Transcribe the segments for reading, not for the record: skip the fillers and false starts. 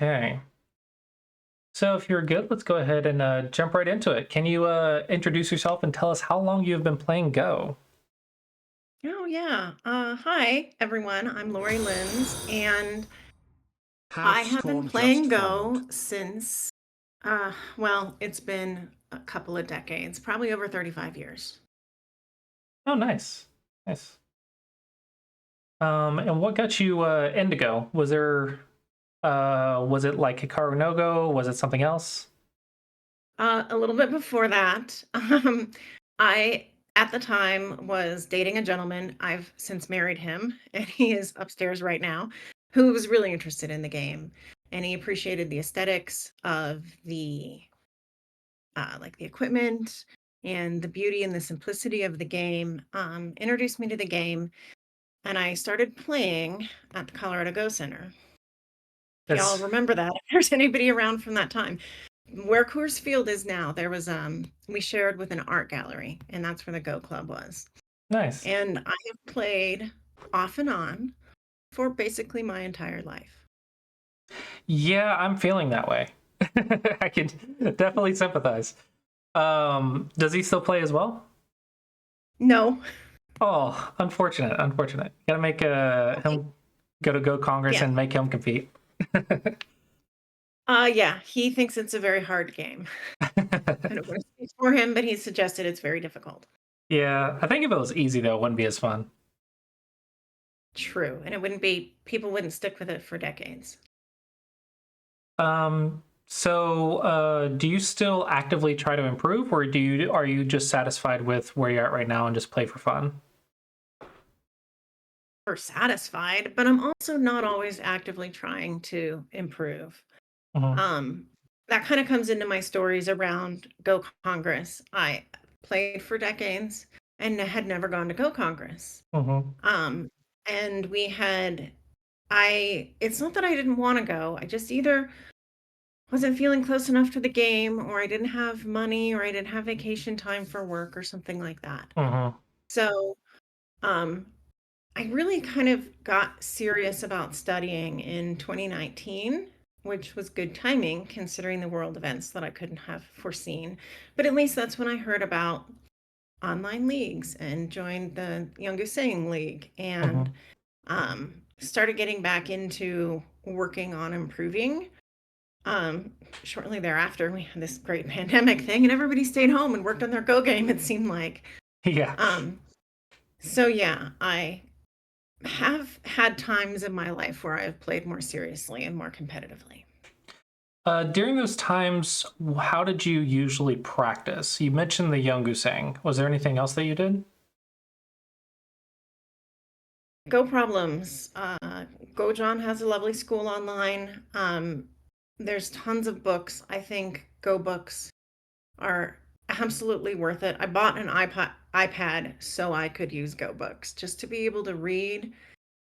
Okay. So if you're good, let's go ahead and jump right into it. Can you introduce yourself and tell us how long you've been playing Go? Oh, yeah. Hi, everyone. I'm Laurie Linz, and I Have have been storm playing just followed. Go since, well, it's been a couple of decades, probably over 35 years. Oh, nice, nice. And what got you into Go? Was it like Hikaru no Go? Was it something else? A little bit before that, I, at the time, was dating a gentleman. I've since married him, and he is upstairs right now, who was really interested in the game. And he appreciated the aesthetics of like the equipment and the beauty and the simplicity of the game, introduced me to the game, and I started playing at the Colorado Go Center. If y'all That's remember that, if there's anybody around from that time. Where Coors Field is now, there was we shared with an art gallery, and that's where the Go Club was. nice. And I have played off and on for basically my entire life. Yeah, I'm feeling that way. I can definitely sympathize. Does he still play as well? No. Oh, unfortunate, unfortunate. Gotta make him go to Go Congress Yeah. and make him compete. Yeah, he thinks it's a very hard game. I don't want to speak for him, but he suggested it's very difficult. Yeah, I think if it was easy though, it wouldn't be as fun. True, and it wouldn't be people wouldn't stick with it for decades. Do you still actively try to improve, or are you just satisfied with where you're at right now and just play for fun? Or satisfied, but I'm also not always actively trying to improve. Hmm. Um, that kind of comes into my stories around Go Congress. I played for decades and had never gone to Go Congress. Hmm. Um, and we had it's not that I didn't want to go. I just either wasn't feeling close enough to the game, or I didn't have money, or I didn't have vacation time for work or something like that. Hmm. So, um, I really kind of got serious about studying in 2019, which was good timing considering the world events that I couldn't have foreseen. But at least that's when I heard about online leagues and joined the Young Singing League and Hmm. started getting back into working on improving. Shortly thereafter, we had this great pandemic thing, and everybody stayed home and worked on their Go game, it seemed like. Yeah. Um, so yeah, I have had times in my life where I've played more seriously and more competitively. During those times, how did you usually practice? You mentioned the Yongusang. Was there anything else that you did? Go Problems. Go John has a lovely school online. There's tons of books. I think Go books are absolutely worth it. I bought an iPad so I could use Go books just to be able to read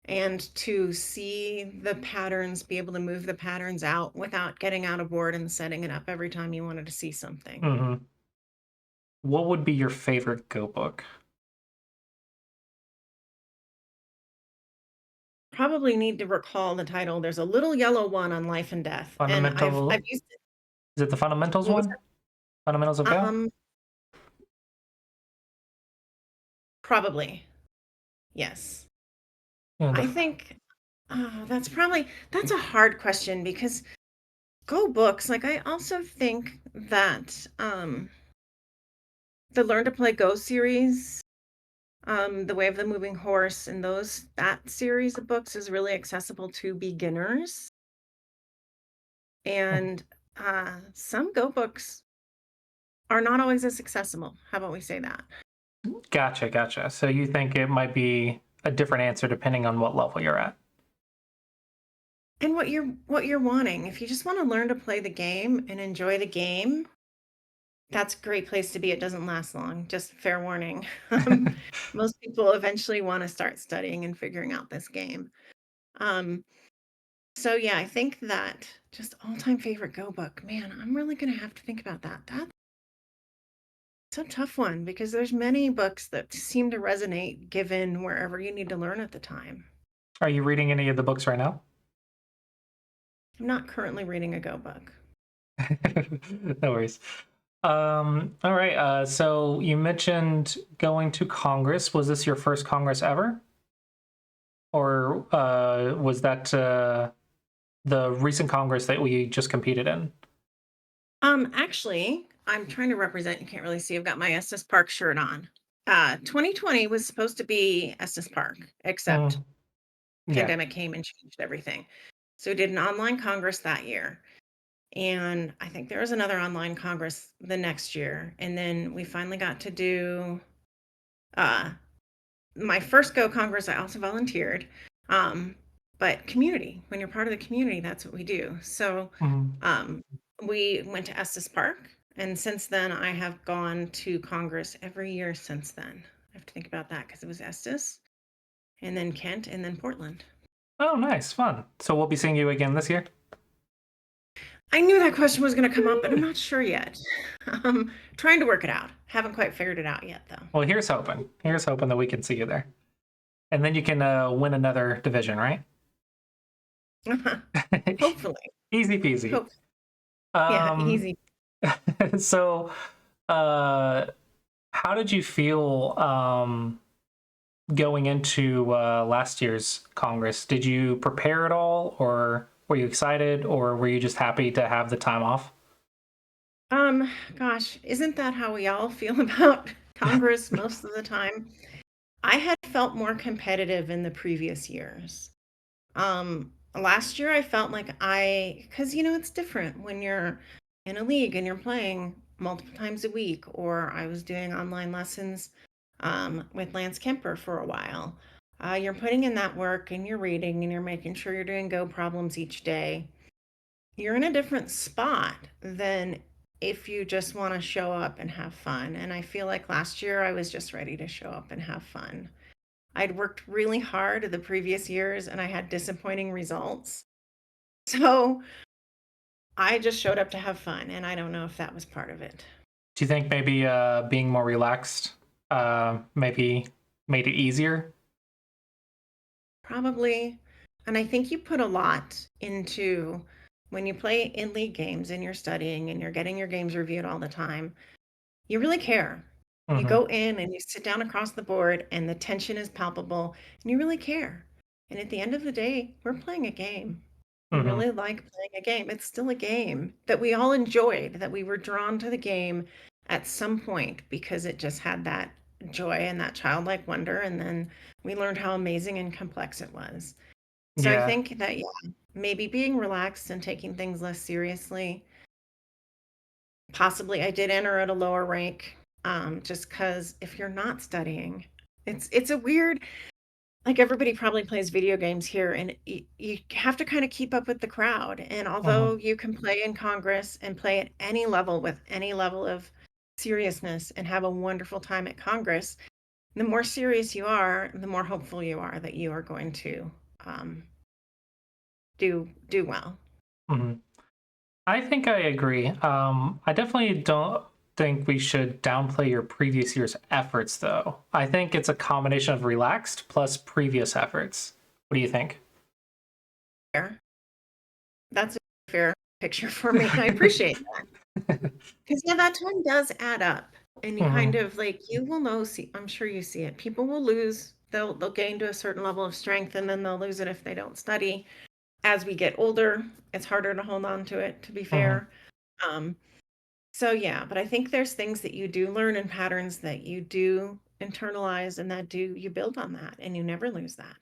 and to see the patterns, be able to move the patterns out without getting out of board and setting it up every time you wanted to see something. Hmm. What would be your favorite Go book? Probably need to recall the title. There's a little yellow one on life and death, and I've Fundamental. used it. Is it the fundamentals What was one? Fundamentals of that? Go? Probably. Yes. Yeah, I think that's a hard question because Go books, like I also think that the Learn to Play Go series, The Way of the Moving Horse, and that series of books is really accessible to beginners. And some Go books are not always as accessible. How about we say that? gotcha, gotcha. So you think it might be a different answer depending on what level you're at. And what you're wanting. If you just want to learn to play the game and enjoy the game, that's a great place to be. It doesn't last long. Just fair warning. Most people eventually want to start studying and figuring out this game. Um, so yeah, I think that just all-time favorite Go book. Man, I'm really gonna have to think about that. That's a tough one because there's many books that seem to resonate given wherever you need to learn at the time. Are you reading any of the books right now? I'm not currently reading a Go book. No worries. All right. So you mentioned going to Congress. Was this your first Congress ever? Or was that the recent Congress that we just competed in? Actually, I'm trying to represent, you can't really see, I've got my Estes Park shirt on. 2020 was supposed to be Estes Park, except Mm, yeah. pandemic came and changed everything. So we did an online Congress that year. And I think there was another online Congress the next year. And then we finally got to do uh my first Go Congress. I also volunteered. Um, but community, when you're part of the community, that's what we do. So Mhm. um we went to Estes Park, and since then I have gone to Congress every year since then. I have to think about that because it was Estes and then Kent and then Portland. Oh, nice, fun. So we'll be seeing you again this year. I knew that question was going to come up, but I'm not sure yet. Trying to work it out. Haven't quite figured it out yet, though. Well, here's hoping. Here's hoping that we can see you there, and then you can win another division, right? Hopefully. Easy peasy. Hope. Yeah, Um, easy. so, uh, how did you feel going into last year's Congress? Did you prepare at all, or were you excited, or were you just happy to have the time off? Gosh, isn't that how we all feel about Congress most of the time? I had felt more competitive in the previous years. Last year I felt like because it's different when you're in a league and you're playing multiple times a week, or I was doing online lessons with Lance Kemper for a while. You're putting in that work and you're reading and you're making sure you're doing Go problems each day. You're in a different spot than if you just want to show up and have fun. And I feel like last year I was just ready to show up and have fun. I'd worked really hard the previous years and I had disappointing results. So I just showed up to have fun, and I don't know if that was part of it. Do you think maybe being more relaxed maybe made it easier? Probably. And I think you put a lot into when you play in league games and you're studying and you're getting your games reviewed all the time. You really care. You Hmm. go in and you sit down across the board, and the tension is palpable, and you really care. And at the end of the day, we're playing a game. We Hmm. really like playing a game. It's still a game that we all enjoyed, that we were drawn to the game at some point because it just had that joy and that childlike wonder. And then we learned how amazing and complex it was. So I Yeah. think that, yeah, maybe being relaxed and taking things less seriously. Possibly I did enter at a lower rank, just because if you're not studying, it's a weird, like, everybody probably plays video games here, and you have to kind of keep up with the crowd. And although Hmm. you can play in Congress and play at any level with any level of seriousness and have a wonderful time at Congress, the more serious you are, the more hopeful you are that you are going to um, do well. Hmm. I think I agree. I definitely don't think we should downplay your previous year's efforts, though. I think it's a combination of relaxed plus previous efforts. What do you think? Fair. That's a fair picture for me. I appreciate that. Because yeah, that time does add up. And you kind Hmm. of like, you will know, see, I'm sure you see it. People will lose, they'll gain to a certain level of strength, and then they'll lose it if they don't study. As we get older, it's harder to hold on to it, to be Hmm. fair. Um, so yeah, but I think there's things that you do learn and patterns that you do internalize, and that do you build on that and you never lose that.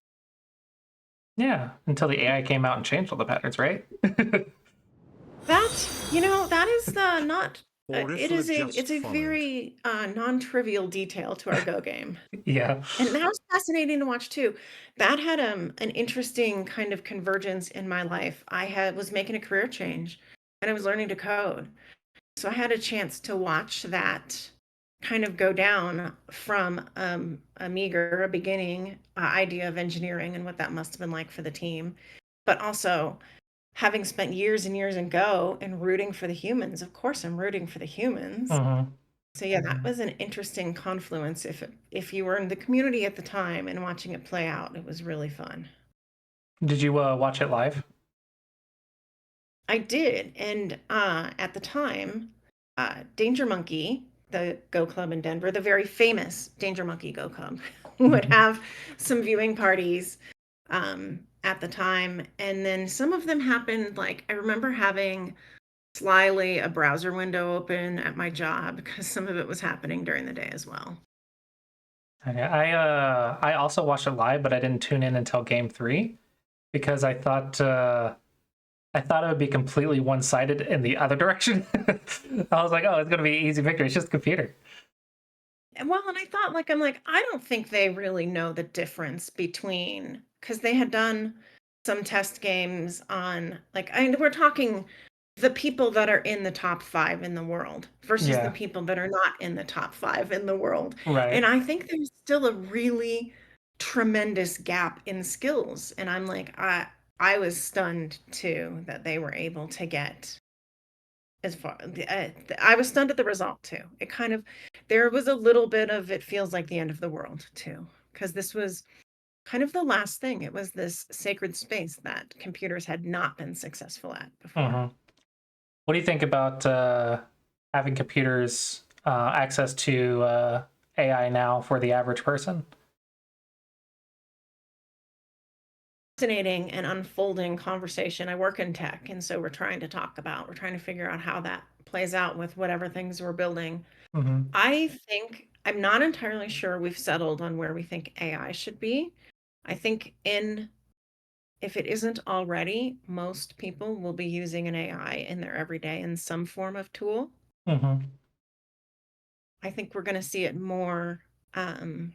Yeah, until the AI came out and changed all the patterns, right? That is not it is a just it's a followed. very non-trivial detail to our Go game. Yeah. And that was fascinating to watch too. That had an interesting kind of convergence in my life. Was making a career change and I was learning to code. So I had a chance to watch that kind of go down from a meager, a beginning idea of engineering and what that must have been like for the team, but also having spent years and years in Go and rooting for the humans. Of course, I'm rooting for the humans. Hmm. So yeah, that was an interesting confluence. If you were in the community at the time and watching it play out, it was really fun. Did you watch it live? I did. And at the time, Danger Monkey, the Go Club in Denver, the very famous Danger Monkey Go Club, would have some viewing parties at the time. And then some of them happened, like, I remember having slyly a browser window open at my job because some of it was happening during the day as well. Okay, I also watched it live, but I didn't tune in until game three because I thought it would be completely one sided in the other direction. I was like, oh, it's gonna be an easy victory. It's just a computer. And well, and I thought, like, I'm like, I don't think they really know the difference between, because they had done some test games on, like, and we're talking the people that are in the top five in the world versus the Yeah, people that are not in the top five in the world. And right. I think there's still a really tremendous gap in skills. And I'm like, I was stunned too that they were able to get as far. I was stunned at the result too. It kind of, there was a little bit of, it feels like the end of the world too, because this was kind of the last thing. It was this sacred space that computers had not been successful at before. Hmm. What do you think about having computers access to AI now for the average person? Fascinating and unfolding conversation. I work in tech, and so we're trying to figure out how that plays out with whatever things we're building. Hmm. I think I'm not entirely sure we've settled on where we think AI should be. I think in if it isn't already, most people will be using an AI in their everyday in some form of tool. Hmm. I think we're going to see it more kind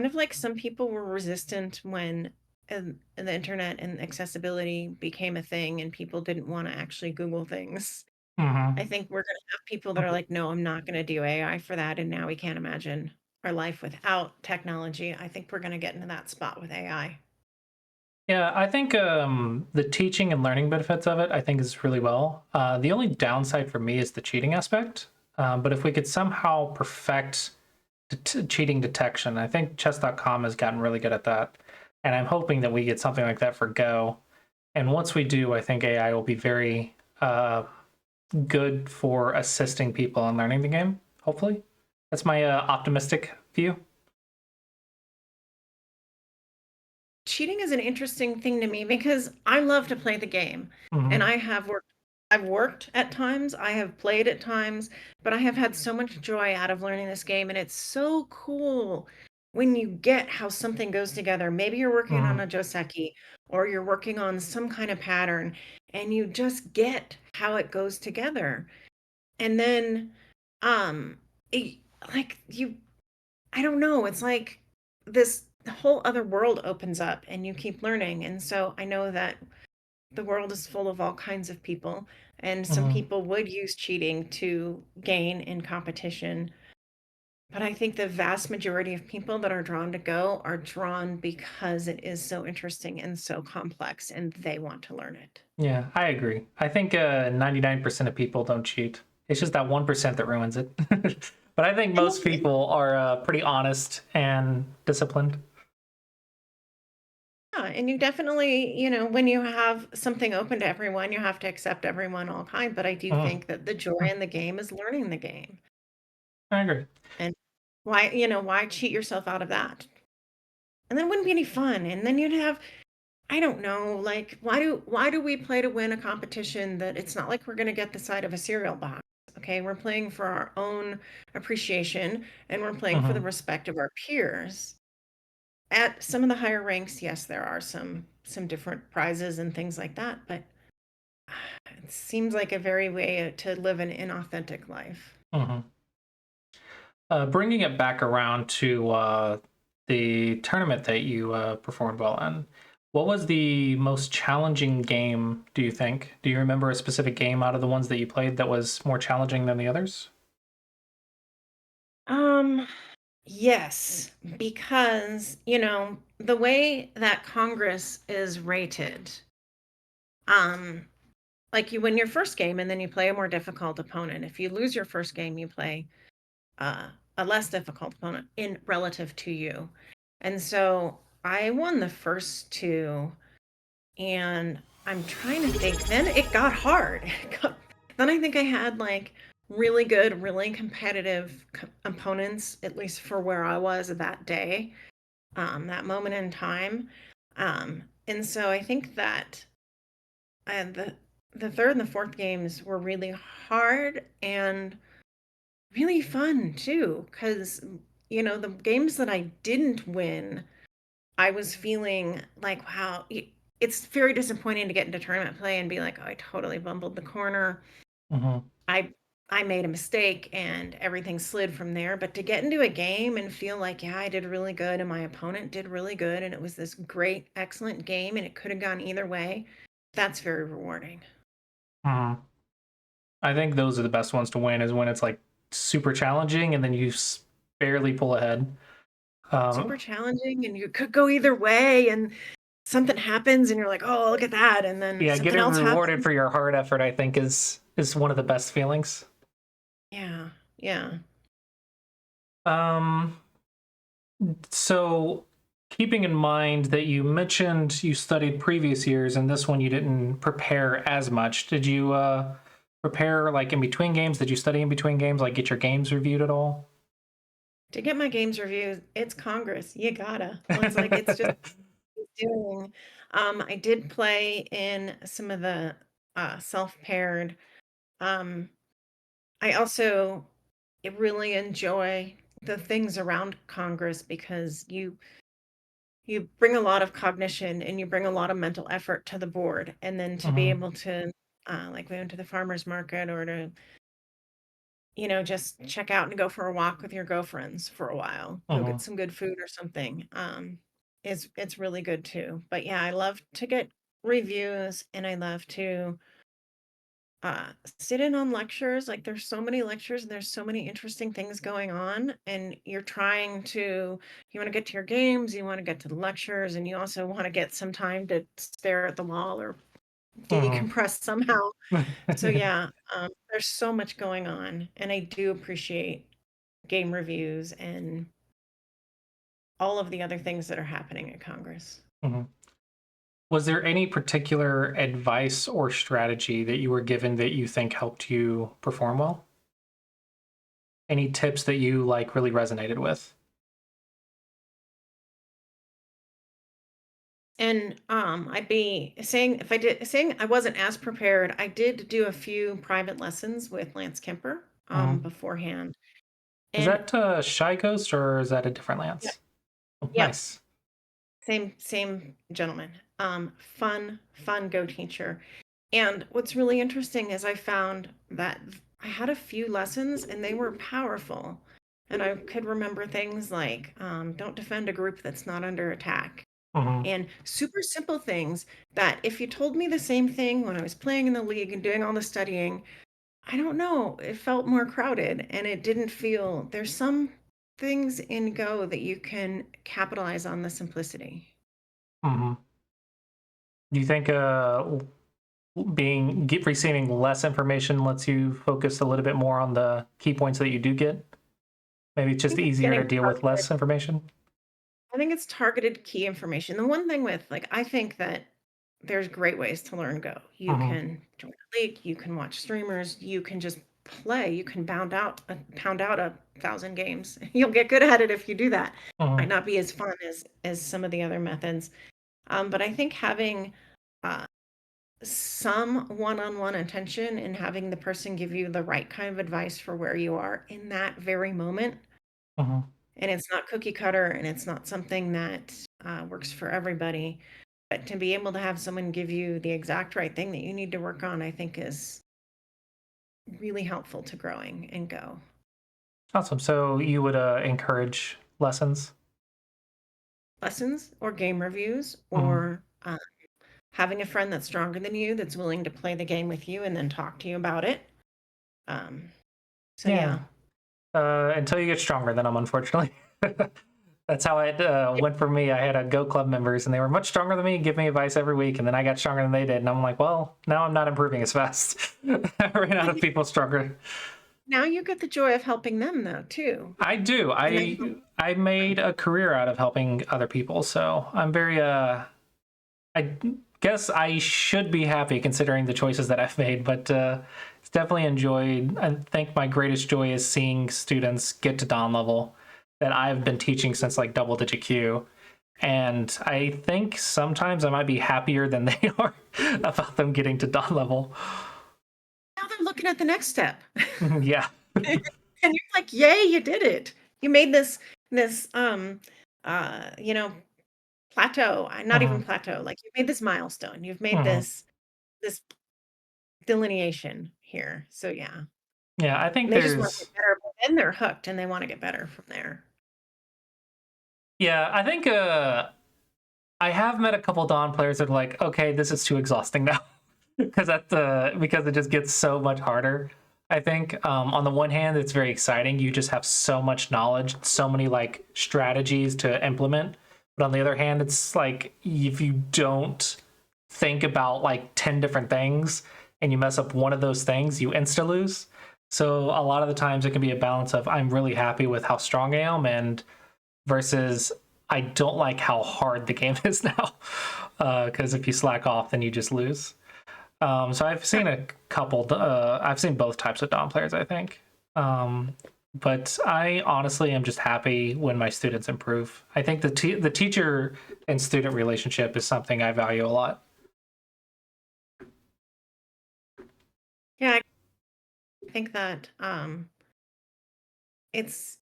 of like some people were resistant when the internet and accessibility became a thing and people didn't want to actually Google things. I Hmm. think we're going to have people that are like, no, I'm not going to do AI for that. And now we can't imagine our life without technology. I think we're going to get into that spot with AI. Yeah, I think the teaching and learning benefits of it, I think, is really well. The only downside for me is the cheating aspect. But if we could somehow perfect cheating detection, I think chess.com has gotten really good at that. And I'm hoping that we get something like that for Go. And once we do, I think AI will be very good for assisting people in learning the game, hopefully. That's my optimistic view. Cheating is an interesting thing to me because I love to play the game and Hmm. I've worked at times, I have played at times, but I have had so much joy out of learning this game and it's so cool when you get how something goes together. Maybe you're working on Hmm. a joseki or you're working on some kind of pattern and you just get how it goes together. And then um it, like you I don't know. It's like this whole other world opens up and you keep learning. And so I know that the world is full of all kinds of people, and some Hmm. people would use cheating to gain in competition. But I think the vast majority of people that are drawn to Go are drawn because it is so interesting and so complex and they want to learn it. Yeah, I agree. I think 99% of people don't cheat. It's just that 1% that ruins it. But I think And most people are pretty honest and disciplined. yeah, and you definitely, when you have something open to everyone, you have to accept everyone, all kind. But I do Mhm. think that the joy in the game is learning the game. I agree. And why cheat yourself out of that? And then it wouldn't be any fun. And then you'd have, I don't know, like why do we play to win a competition that it's not like we're gonna get the side of a cereal box? Okay, we're playing for our own appreciation and we're playing for the Hmm. respect of our peers. At some of the higher ranks, yes, there are some different prizes and things like that, but it seems like a very way to live an inauthentic life. Hmm. Bringing it back around to the tournament that you performed well in, what was the most challenging game, do you think? Do you remember a specific game out of the ones that you played that was more challenging than the others? Um, yes, because, the way that Congress is rated, um, like you win your first game and then you play a more difficult opponent. If you lose your first game, you play uh, a less difficult opponent in relative to you. And so I won the first two, and I'm trying to think. Then it got hard. Then I think I had like really good, really competitive opponents, at least for where I was that day, that moment in time. And so I think that the third and the fourth games were really hard and really fun too, because the games that I didn't win, I was feeling like, wow, it's very disappointing to get into tournament play and be like, oh, I totally bumbled the corner. Hmm. I I made a mistake and everything slid from there. But to get into a game and feel like, yeah, I did really good and my opponent did really good and it was this great, excellent game and it could have gone either way, that's very rewarding. Hmm. I think those are the best ones to win, is when it's like super challenging and then you barely pull ahead. Super Um, challenging and you could go either way and something happens and you're like, oh, look at that. And then yeah, something getting else rewarded happens. for your hard effort, I think, is one of the best feelings. Yeah. Yeah. Um, so keeping in mind that you mentioned you studied previous years and this one you didn't prepare as much, did you prepare like in between games? Did you study in between games, like get your games reviewed at all? To get my games reviewed, it's Congress. You gotta. It's just doing. I did play in some of the self-paired. Um, I also really enjoy the things around Congress because you bring a lot of cognition and you bring a lot of mental effort to the board, and then to be Hmm. able to like we went to the farmers market or to just check out and go for a walk with your girlfriends for a while, go get Hmm. some good food or something, is it's really good too. But yeah, I love to get reviews and I love to sit in on lectures. Like there's so many lectures and there's so many interesting things going on, and you want to get to your games, you want to get to the lectures, and you also want to get some time to stare at the wall or Hmm. decompress somehow. So yeah, there's so much going on, and I do appreciate game reviews and all of the other things that are happening at Congress. Hmm. Was there any particular advice or strategy that you were given that you think helped you perform well? Any tips that you like really resonated with? And I'd be saying if I did saying I wasn't as prepared, I did do a few private lessons with Lance Kemper Hmm. beforehand. Is And that Shy Ghost or is that a different yeah, Lance? Oh, yeah, nice. same gentleman. Fun go teacher. And what's really interesting is I found that I had a few lessons and they were powerful. And I could remember things like don't defend a group that's not under attack. Hmm. And super simple things that if you told me the same thing when I was playing in the league and doing all the studying, I don't know, it felt more crowded and it didn't feel, there's some things in Go that you can capitalize on the simplicity. Hmm. Do you think receiving less information lets you focus a little bit more on the key points that you do get? Maybe it's I just think it's easier to getting deal with targeted. less information. I think it's targeted key information. The one thing with like I think that there's great ways to learn Go. You Hmm. can join a league, you can watch streamers, you can just play, you can pound out 1,000 games. You'll get good at it if you do that. Might Hmm. not be as fun as some of the other methods. But I think having uh, some one-on-one attention and having the person give you the right kind of advice for where you are in that very moment, Hmm. and it's not cookie cutter and it's not something that works for everybody, but to be able to have someone give you the exact right thing that you need to work on, I think is really helpful to growing and Go. Awesome. So you would encourage lessons? Lessons or game reviews Hmm. or having a friend that's stronger than you that's willing to play the game with you and then talk to you about it. Um, so Yeah. yeah. Until you get stronger than them, unfortunately. That's how it went for me. I had a Go Club members, and they were much stronger than me, give me advice every week, and then I got stronger than they did, and I'm like, well, now I'm not improving as fast. I ran out But of people stronger. now you get the joy of helping them though too. I do. And then I made a career out of helping other people, so I'm very I guess I should be happy considering the choices that I've made, but it's definitely enjoyed. I think my greatest joy is seeing students get to Don level that I've been teaching since like double digit Q. And I think sometimes I might be happier than they are about them getting to Don level. Now they're looking at the next step. Yeah. And you're like, "Yay, you did it. You made this you know, plateau, not even Mhm. plateau, like, you made this milestone. You've made Mhm. this delineation here." So, yeah. Yeah, I think And they just wanna there's get better, but then they're hooked and they wanna get better from there. yeah, I think I have met a couple Dawn players that are like, okay, this is too exhausting now. Because it just gets so much harder. I think on the one hand, it's very exciting. You just have so much knowledge, so many like strategies to implement. But on the other hand, it's like if you don't think about like 10 different things and you mess up one of those things, you insta lose. So a lot of the times it can be a balance of I'm really happy with how strong I am and versus I don't like how hard the game is now. Because if you slack off, then you just lose. So I've seen a couple. I've seen both types of Dom players, I think. But I honestly am just happy when my students improve. I think the teacher and student relationship is something I value a lot. Yeah, I think that, it's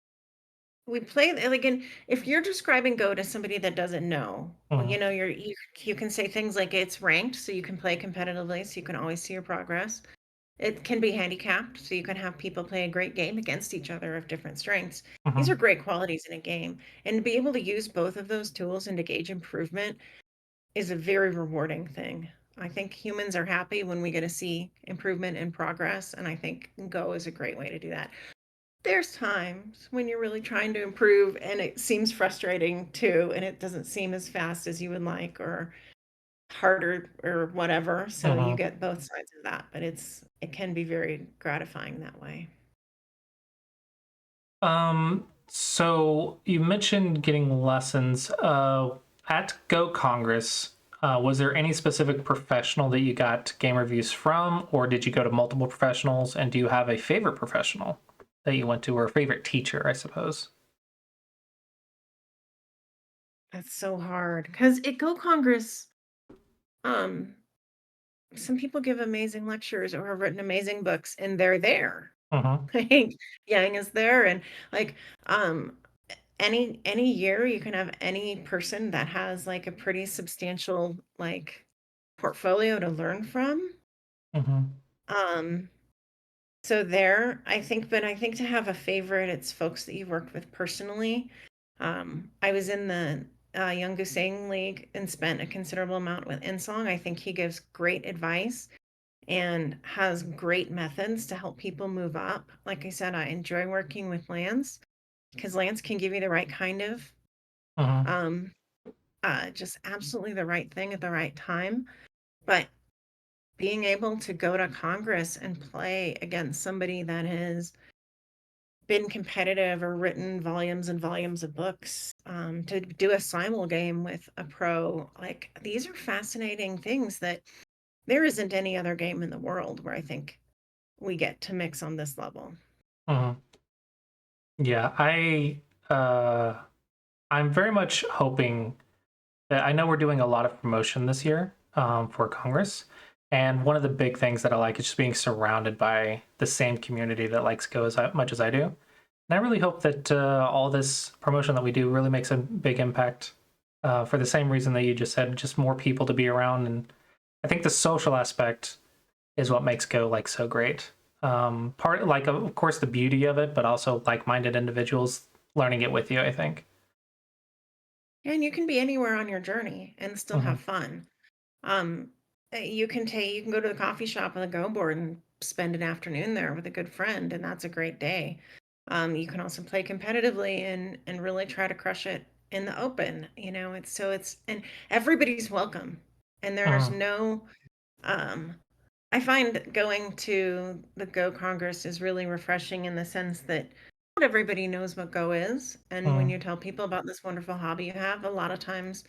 we play like, and if you're describing Go to somebody that doesn't know, well, Mm-hmm. you can say things like it's ranked, so you can play competitively, so you can always see your progress. It can be handicapped, so you can have people play a great game against each other of different strengths. These are Mm-hmm. great qualities in a game, and to be able to use both of those tools and to gauge improvement is a very rewarding thing. I think humans are happy when we get to see improvement and progress, and I think Go is a great way to do that. There's times when you're really trying to improve and it seems frustrating too, and it doesn't seem as fast as you would like or harder or whatever. So you Mm-hmm. get both sides of that, but it can be very gratifying that way. So you mentioned getting lessons. At Go Congress, was there any specific professional that you got game reviews from, or did you go to multiple professionals? And do you have a favorite professional that you went to, or a favorite teacher, I suppose? That's so hard because at Go Congress, um, some people give amazing lectures or have written amazing books and they're there. Mm-hmm. Like Yang is there and like um any year you can have any person that has like a pretty substantial like portfolio to learn from. Mm-hmm. Um so there, I think, but I think to have a favorite, it's folks that you've worked with personally. I was in the Young Goosang League and spent a considerable amount with Insong. I think he gives great advice and has great methods to help people move up. Like I said, I enjoy working with Lance because Lance can give you the right kind of Mm-hmm. um, just absolutely the right thing at the right time. But being able to go to Congress and play against somebody that has been competitive or written volumes and volumes of books, to do a simul game with a pro, like these are fascinating things that there isn't any other game in the world where I think we get to mix on this level. Mm-hmm. Yeah, uh, I'm very much hoping that I know we're doing a lot of promotion this year for Congress, and one of the big things that I like is just being surrounded by the same community that likes Go as much as I do. And I really hope that all this promotion that we do really makes a big impact for the same reason that you just said, just more people to be around. And I think the social aspect is what makes Go like so great. Part like of course the beauty of it, but also like-minded individuals learning it with you. I think. And you can be anywhere on your journey and still Hmm. have fun. Um, you can go to the coffee shop on the Go board and spend an afternoon there with a good friend, and that's a great day. You can also play competitively and really try to crush it in the open. It's and everybody's welcome, and there's Hmm. no um I find going to the Go Congress is really refreshing in the sense that not everybody knows what Go is. And when you Hmm. tell people about this wonderful hobby you have, a lot of times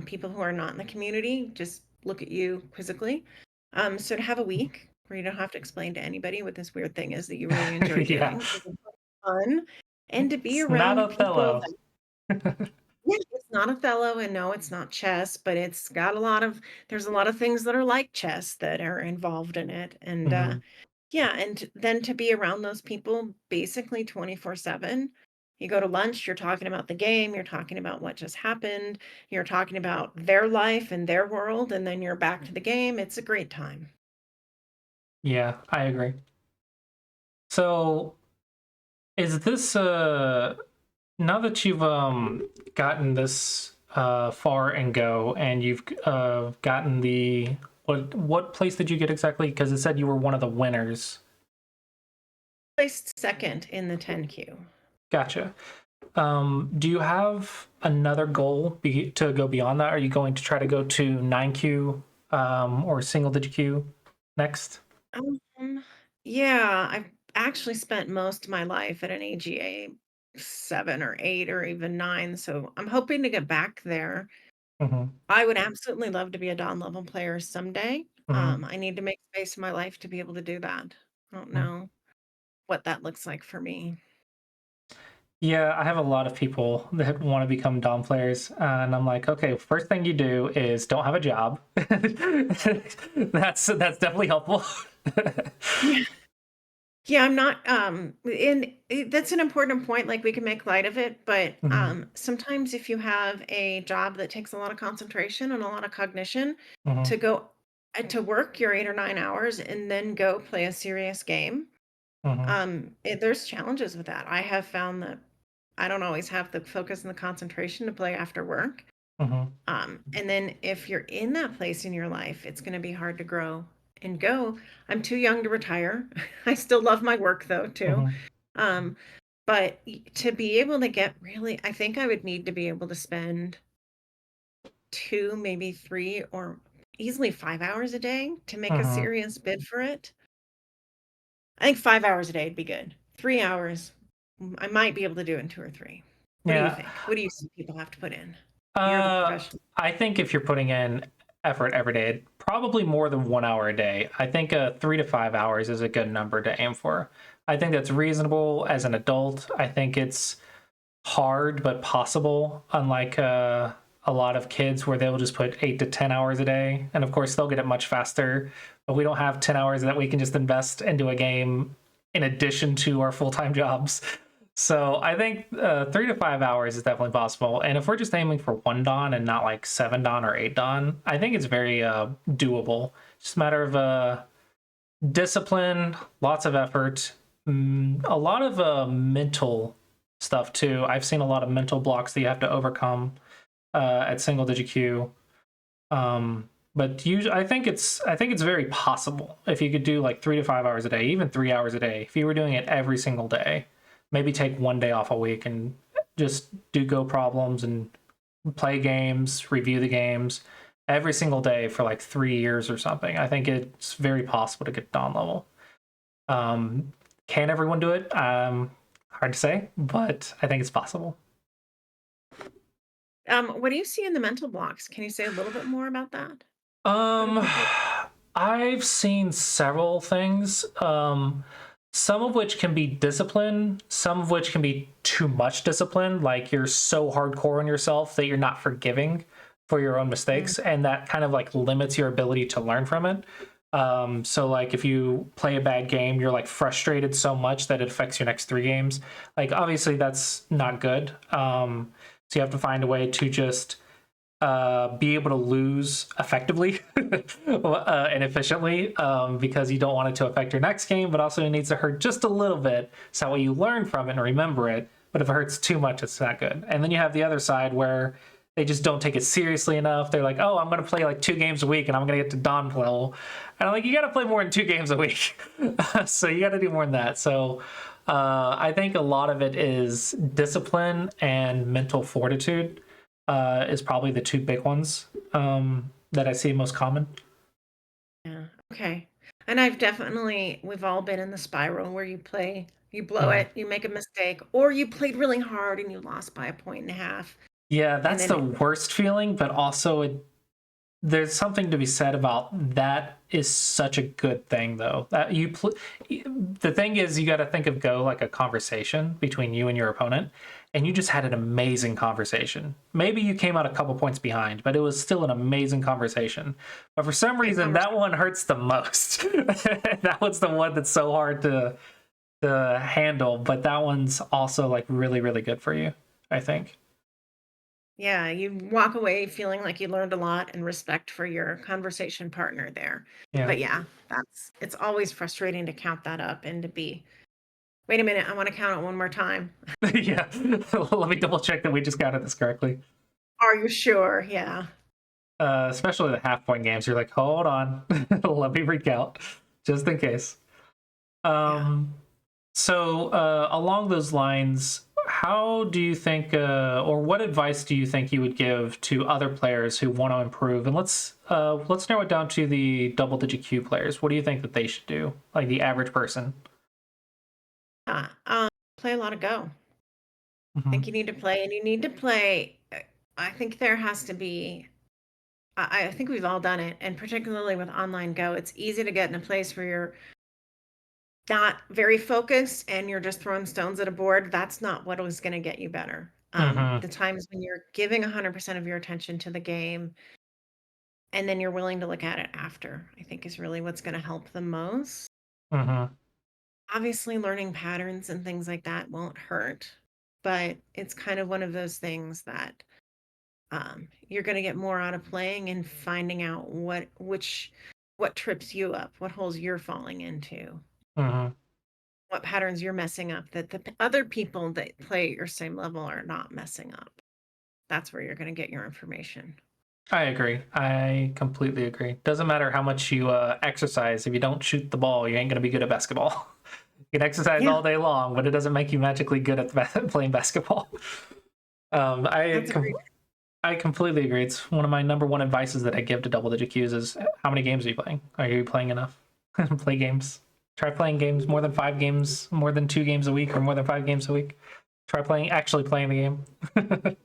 people who are not in the community just look at you quizzically. So to have a week where you don't have to explain to anybody what this weird thing is that you really enjoy Yeah. doing is fun, and to be It's not around people Othello. that yeah, it's not Othello, and no, it's not chess, but it's got a lot of there's a lot of things that are like chess that are involved in it, and, Hmm. yeah, and then to be around those people basically 24/7. You go to lunch, you're talking about the game, you're talking about what just happened, you're talking about their life and their world, and then you're back to the game. It's a great time. Yeah, I agree. So is this now that you've gotten this far and go and you've gotten the what place did you get exactly? Because it said you were one of the winners. Placed second in the 10Q. Gotcha. Do you have another goal to go beyond that? Are you going to try to go to 9Q or single digit Q next? Um, yeah, I've actually spent most of my life at an AGA 7 or 8 or even 9, so I'm hoping to get back there. Hmm. I would absolutely love to be a Dawn level player someday. Hmm. I need to make space in my life to be able to do that. I don't know what that looks like for me. Yeah, I have a lot of people that want to become Dom players, and I'm like, okay, first thing you do is don't have a job. That's definitely helpful. Yeah, I'm not, and that's an important point, like, we can make light of it, but, Hmm. sometimes if you have a job that takes a lot of concentration and a lot of cognition Hmm. to go to work your 8 or 9 hours and then go play a serious game, Hmm. there's challenges with that. I have found that I don't always have the focus and the concentration to play after work, Hmm. and then if you're in that place in your life, it's gonna be hard to grow and go. I'm too young to retire. I still love my work though too. Hmm. Um, but to be able to get really, I think I would need to be able to spend 2, maybe 3, or easily 5 hours a day to make a Hmm. serious bid for it. I think 5 hours a day would be good. 3 hours, I might be able to do it in 2 or 3. What do you Yeah. think? What do you see people have to put in? You're the Uh, professional. I think if you're putting in effort every day, probably more than 1 hour a day. I think 3 to 5 hours is a good number to aim for. I think that's reasonable as an adult. I think it's hard but possible, unlike a lot of kids where they'll just put 8 to 10 hours a day. And of course, they'll get it much faster. But we don't have 10 hours that we can just invest into a game in addition to our full time jobs. So I think 3 to 5 hours is definitely possible. And if we're just aiming for one dawn and not like 7 dawn or 8 dawn, I think it's very doable. It's just a matter of discipline, lots of effort, a lot of mental stuff too. I've seen a lot of mental blocks that you have to overcome at single digit Q. But usually, I think it's very possible if you could do like 3 to 5 hours a day, even 3 hours a day. If you were doing it every single day, maybe take one day off a week and just do go problems and play games, review the games every single day for like 3 years or something. I think it's very possible to get Dawn level. Um, can everyone do it? Hard to say, but I think it's possible. What do you see in the mental blocks? Can you say a little bit more about that? What do Um, people I've seen several things. Some of which can be discipline, some of which can be too much discipline, like you're so hardcore on yourself that you're not forgiving for your own mm, mistakes, and that kind of like limits your ability to learn from it. So like if you play a bad game, you're like frustrated so much that it affects your next 3 games. Like obviously that's not good. So you have to find a way to just be able to lose effectively and efficiently because you don't want it to affect your next game, but also it needs to hurt just a little bit so that way you learn from it and remember it. But if it hurts too much, it's not good. And then you have the other side where they just don't take it seriously enough. They're like, oh, I'm going to play like 2 games a week and I'm going to get to Dawn level. And I'm like, you got to play more than 2 games a week. So you got to do more than that. So I think a lot of it is discipline and mental fortitude is probably the two big ones that I see most common. yeah, okay. And we've all been in the spiral where you blow Mhm. it, you make a mistake, or you played really hard and you lost by a point and a half. Yeah, And that's then the worst feeling, but also it there's something to be said about that is such a good thing though. That the thing is you got to think of Go like a conversation between you and your opponent, and you just had an amazing conversation. Maybe you came out a couple points behind, but it was still an amazing conversation. But for some Great reason that one hurts the most. That one's the one that's so hard to handle, but that one's also like really really good for you, I think. Yeah, you walk away feeling like you learned a lot and respect for your conversation partner there. Yeah. But yeah, it's always frustrating to count that up and to be, wait a minute, I want to count it one more time. Yeah. Let me double check that we just counted this correctly. Are you sure? Yeah. Especially the half point games, you're like, hold on, let me recount, just in case. Yeah. Um, so along those lines, how do you think, or what advice do you think you would give to other players who want to improve? And let's narrow it down to the double digit Q players. What do you think that they should do, like the average person? Play a lot of Go. I think Hmm. you need to play, and you need to play. I think there has to be. I think we've all done it, and particularly with online Go, it's easy to get in a place where you're not very focused and you're just throwing stones at a board. That's not what was going to get you better. Hmm. The times when you're giving 100% of your attention to the game and then you're willing to look at it after, I think is really what's going to help the most. Hmm. Obviously, learning patterns and things like that won't hurt, but it's kind of one of those things that you're going to get more out of playing and finding out what trips you up, what holes you're falling into, Hmm. what patterns you're messing up that other people that play at your same level are not messing up. That's where you're going to get your information. I agree. I completely agree. Doesn't matter how much you exercise. If you don't shoot the ball, you ain't gonna be good at basketball. You can exercise Yeah, all day long, but it doesn't make you magically good at playing basketball. Um, I that's a com- great. I completely agree. It's one of my number one advices that I give to double digit Qs is how many games are you playing? Are you playing enough? Play games. Try playing games more than 5 games, more than 2 games a week, or more than 5 games a week. Try actually playing the game.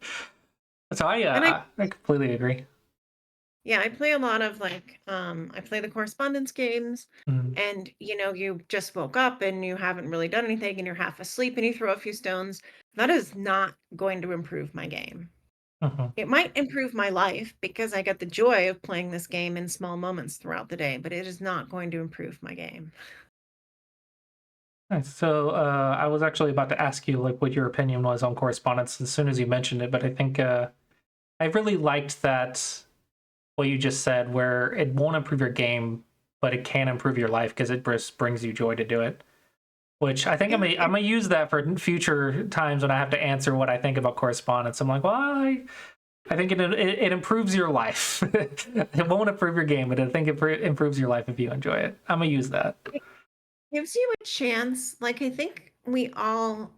So And I I completely agree. yeah, I play a lot of I play the correspondence games, Mm-hmm. and you just woke up and you haven't really done anything and you're half asleep and you throw a few stones. That is not going to improve my game. Mm-hmm. It might improve my life because I get the joy of playing this game in small moments throughout the day, but it is not going to improve my game. Nice. So I was actually about to ask you like what your opinion was on correspondence as soon as you mentioned it, but I think I really liked that what you just said, where it won't improve your game, but it can improve your life because it just brings you joy to do it. Which I think Yeah, I'm gonna use that for future times when I have to answer what I think about correspondence. I'm like, well, I think it improves your life. It won't improve your game, but I think it improves your life if you enjoy it. I'm gonna use that. it gives you a chance. Like, I think we all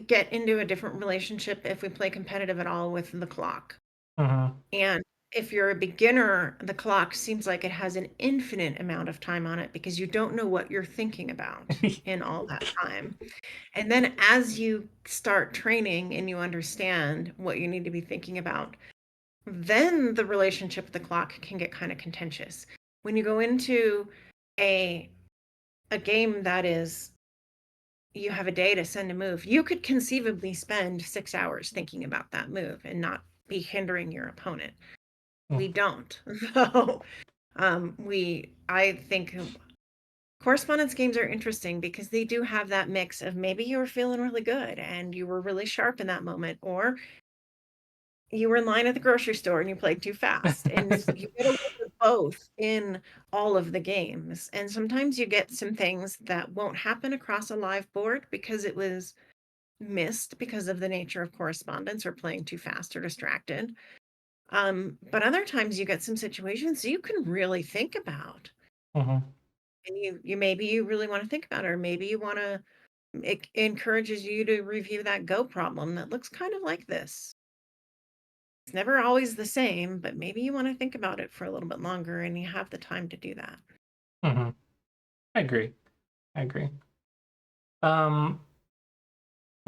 get into a different relationship if we play competitive at all with the clock. Hmm. And if you're a beginner, the clock seems like it has an infinite amount of time on it because you don't know what you're thinking about in all that time. And then as you start training and you understand what you need to be thinking about, then the relationship with the clock can get kind of contentious. When you go into a a game that is you have a day to send a move, you could conceivably spend 6 hours thinking about that move and not be hindering your opponent. We don't. So I think correspondence games are interesting because they do have that mix of maybe you were feeling really good and you were really sharp in that moment, or you were in line at the grocery store and you played too fast. And you get a little bit both in all of the games. And sometimes you get some things that won't happen across a live board because it was missed because of the nature of correspondence or playing too fast or distracted. But other times you get some situations you can really think about. Hmm. And you maybe you really want to think about it, or maybe you want to it encourages you to review that Go problem that looks kind of like this. It's never always the same, but maybe you want to think about it for a little bit longer and you have the time to do that. Hmm. I agree. I agree. Um,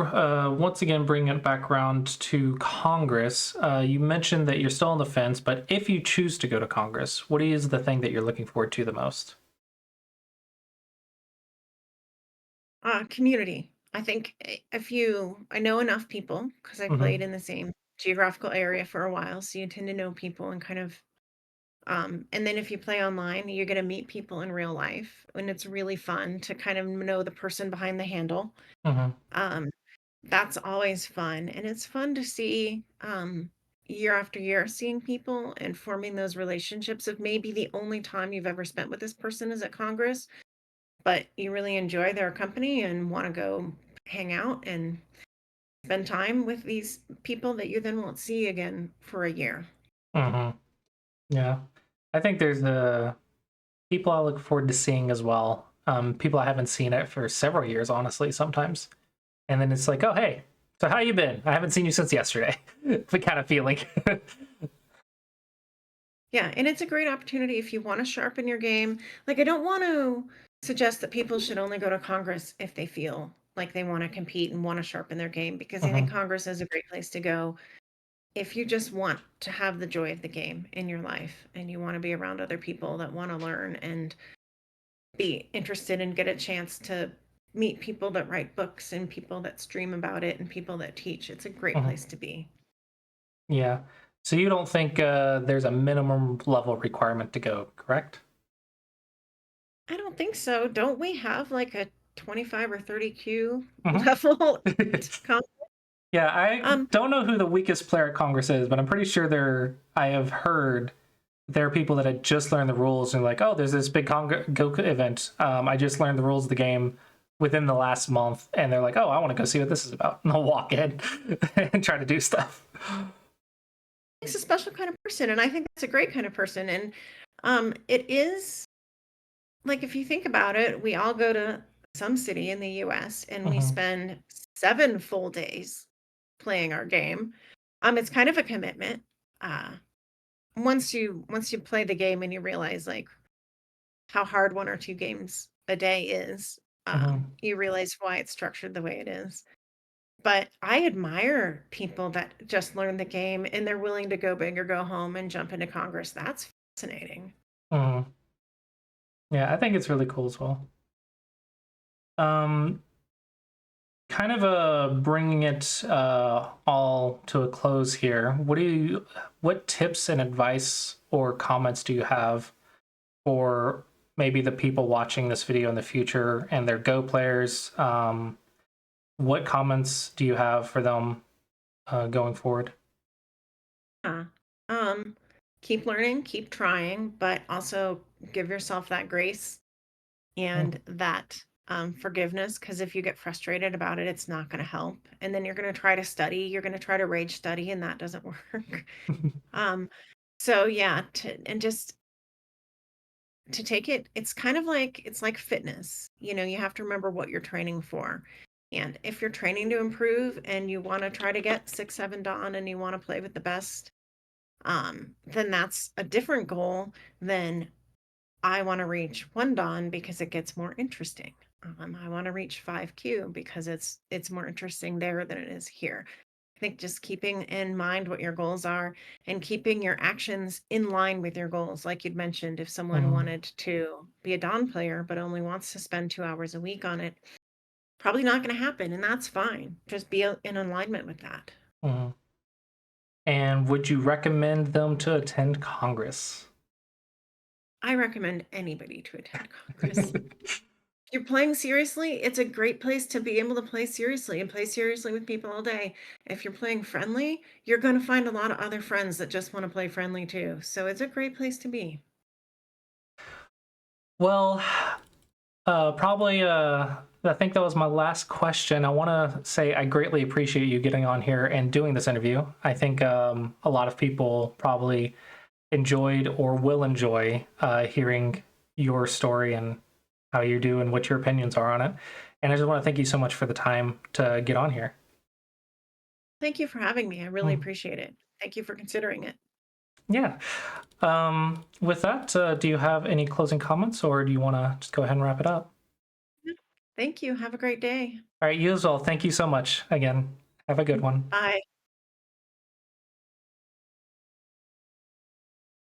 once again, bring it back around to Congress. You mentioned that you're still on the fence, but if you choose to go to Congress, what is the thing that you're looking forward to the most? Community. I think if I know enough people because I played Hmm. in the same geographical area for a while, so you tend to know people and kind of, and then if you play online, you're going to meet people in real life, and it's really fun to kind of know the person behind the handle. Hmm. Um, that's always fun, and it's fun to see year after year seeing people and forming those relationships of maybe the only time you've ever spent with this person is at Congress, but you really enjoy their company and want to go hang out and spend time with these people that you then won't see again for a year. Hmm. Yeah, I think there's people I look forward to seeing as well. People I haven't seen it for several years, honestly, sometimes. And then it's like, oh hey, so how you been? I haven't seen you since yesterday. The kind of feeling. Yeah, and it's a great opportunity if you want to sharpen your game. Like, I don't want to suggest that people should only go to Congress if they feel like they want to compete and want to sharpen their game, because I think Hmm. Congress is a great place to go if you just want to have the joy of the game in your life and you want to be around other people that want to learn and be interested and get a chance to meet people that write books and people that stream about it and people that teach. It's a great Hmm. place to be. Yeah. So you don't think there's a minimum level requirement to go, correct? I don't think so. Don't we have like a 25 or 30 Q Hmm. level? com- Yeah, I Um, don't know who the weakest player at Congress is, but I'm pretty sure I have heard there are people that had just learned the rules and like, oh, there's this big Go event. I just learned the rules of the game within the last month, and they're like, oh, I want to go see what this is about, and they'll walk in and try to do stuff. he's a special kind of person, and I think that's a great kind of person. And it is like, if you think about it, we all go to some city in the US and we Hmm. spend 7 full days playing our game. It's kind of a commitment. Uh, once you play the game and you realize like how hard 1 or 2 games a day is, Hmm. you realize why it's structured the way it is. But I admire people that just learn the game and they're willing to go big or go home and jump into Congress. That's fascinating. Hmm. Yeah, I think it's really cool as well. Um, Kind of bringing it all to a close here. What tips and advice or comments do you have for maybe the people watching this video in the future and their Go players? What comments do you have for them going forward? Yeah. Um, keep learning, keep trying, but also give yourself that grace and that forgiveness. Because if you get frustrated about it, it's not going to help. And then you're going to try to study, you're going to try to rage study, and that doesn't work. um, so yeah, and just to take it, it's like fitness. You have to remember what you're training for. And if you're training to improve and you want to try to get 6, 7 done and you want to play with the best, then that's a different goal than I want to reach 1 dawn because it gets more interesting. I want to reach 5Q because it's more interesting there than it is here. I think just keeping in mind what your goals are and keeping your actions in line with your goals. Like you'd mentioned, if someone Mhm, wanted to be a Dawn player but only wants to spend 2 hours a week on it, probably not going to happen, and that's fine. Just be in alignment with that. mhm. And would you recommend them to attend Congress? I recommend anybody to attend Congress. You're playing seriously, it's a great place to be able to play seriously and play seriously with people all day. If you're playing friendly, you're going to find a lot of other friends that just want to play friendly too. So it's a great place to be. Well, probably. I think that was my last question. I want to say I greatly appreciate you getting on here and doing this interview. I think a lot of people probably enjoyed or will enjoy hearing your story and how you do and what your opinions are on it. And I just want to thank you so much for the time to get on here. Thank you for having me. I really Mm, appreciate it. Thank you for considering it. yeah. With that, do you have any closing comments or do you want to just go ahead and wrap it up? Thank you. Have a great day. All right, you as well. Thank you so much again. Have a good one. Bye.